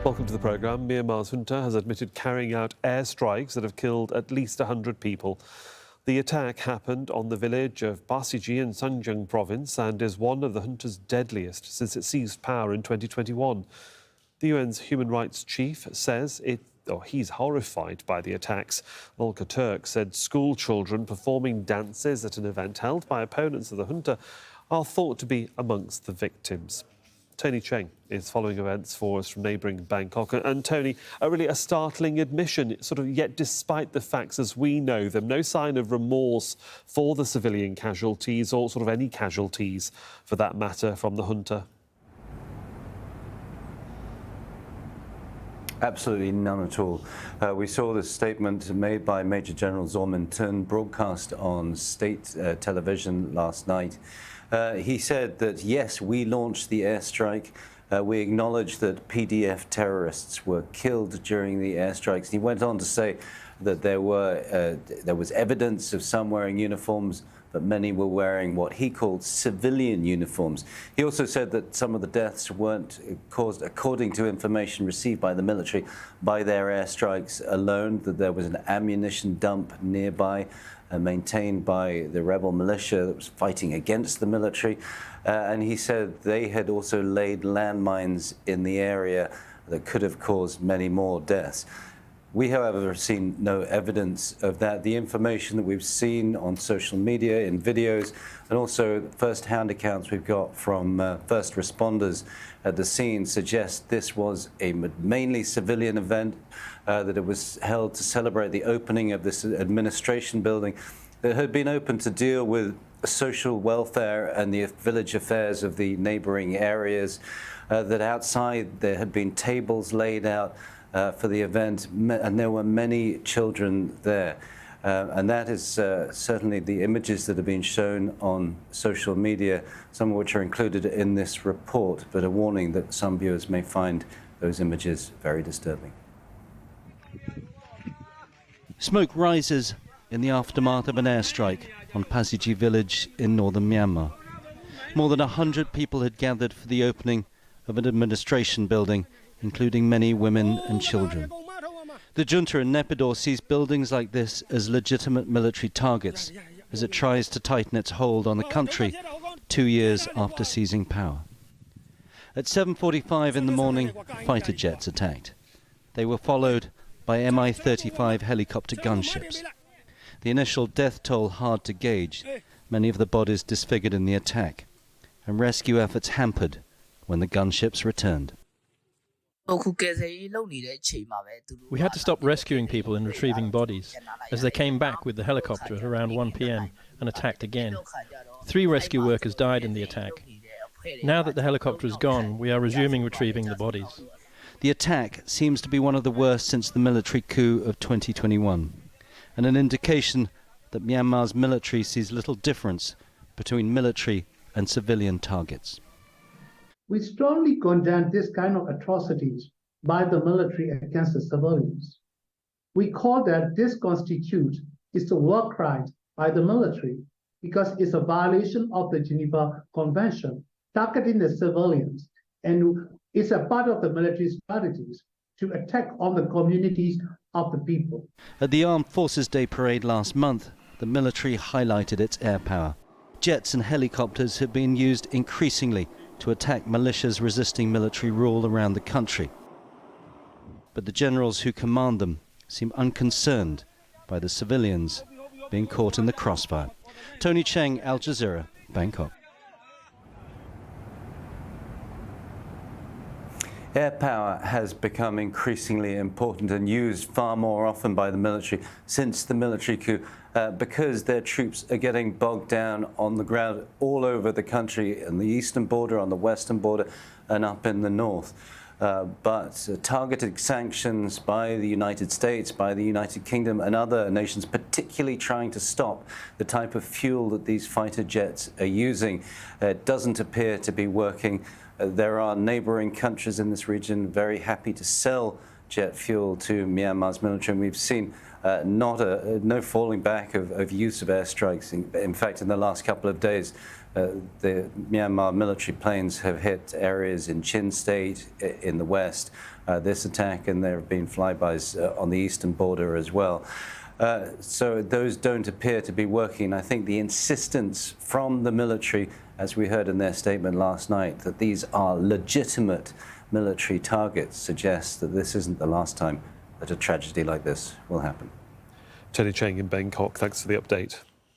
Welcome to the programme. Myanmar's junta has admitted carrying out airstrikes that have killed at least 100 people. The attack happened on the village of Pazigyi in Sagaing province and is one of the junta's deadliest since it seized power in 2021. The UN's human rights chief says he's horrified by the attacks. Volker Turk said school children performing dances at an event held by opponents of the junta are thought to be amongst the victims. Tony Cheng is following events for us from neighbouring Bangkok. And Tony, really a startling admission, yet despite the facts as we know them, no sign of remorse for the civilian casualties or any casualties for that matter from the junta. Absolutely none at all. We saw this statement made by Major General Zaw Min Tun broadcast on state television last night. He said that, yes, we launched the airstrike. We acknowledge that PDF terrorists were killed during the airstrikes. He went on to say that there was evidence of some wearing uniforms, but many were wearing what he called civilian uniforms. He also said that some of the deaths weren't caused, according to information received by the military, by their airstrikes alone, that there was an ammunition dump nearby, maintained by the rebel militia that was fighting against the military. And he said they had also laid landmines in the area that could have caused many more deaths. We, however, have seen no evidence of that. The information that we've seen on social media, in videos, and also first-hand accounts we've got from first responders at the scene suggest this was a mainly civilian event, that it was held to celebrate the opening of this administration building that had been open to deal with social welfare and the village affairs of the neighbouring areas, that outside there had been tables laid out for the event, and there were many children there. And that is certainly the images that have been shown on social media, some of which are included in this report, but a warning that some viewers may find those images very disturbing. Smoke rises in the aftermath of an airstrike on Pazigyi village in northern Myanmar. More than 100 people had gathered for the opening of an administration building, including many women and children. The junta in Naypyidaw sees buildings like this as legitimate military targets as it tries to tighten its hold on the country 2 years after seizing power. At 7:45 in the morning, fighter jets attacked. They were followed by Mi-35 helicopter gunships. The initial death toll hard to gauge, many of the bodies disfigured in the attack, and rescue efforts hampered when the gunships returned. We had to stop rescuing people and retrieving bodies, as they came back with the helicopter at around 1 p.m. and attacked again. 3 rescue workers died in the attack. Now that the helicopter is gone, we are resuming retrieving the bodies. The attack seems to be one of the worst since the military coup of 2021, and an indication that Myanmar's military sees little difference between military and civilian targets. We strongly condemn this kind of atrocities by the military against the civilians. We call that this constitutes a war crime by the military because it's a violation of the Geneva Convention targeting the civilians, and it's a part of the military strategies to attack on the communities of the people. At the Armed Forces Day parade last month, the military highlighted its air power. Jets and helicopters have been used increasingly to attack militias resisting military rule around the country. But the generals who command them seem unconcerned by the civilians being caught in the crossfire. Tony Cheng, Al Jazeera, Bangkok. Air power has become increasingly important and used far more often by the military since the military coup because their troops are getting bogged down on the ground all over the country, on the eastern border, on the western border, and up in the north. But targeted sanctions by the United States, by the United Kingdom and other nations, particularly trying to stop the type of fuel that these fighter jets are using, doesn't appear to be working. There are neighbouring countries in this region very happy to sell jet fuel to Myanmar's military, and we've seen no falling back of use of airstrikes. In fact, in the last couple of days, the Myanmar military planes have hit areas in Chin State in the west, this attack, and there have been flybys on the eastern border as well. So those don't appear to be working. I think the insistence from the military, as we heard in their statement last night, that these are legitimate military targets suggests that this isn't the last time that a tragedy like this will happen. Cheng in Bangkok, thanks for the update.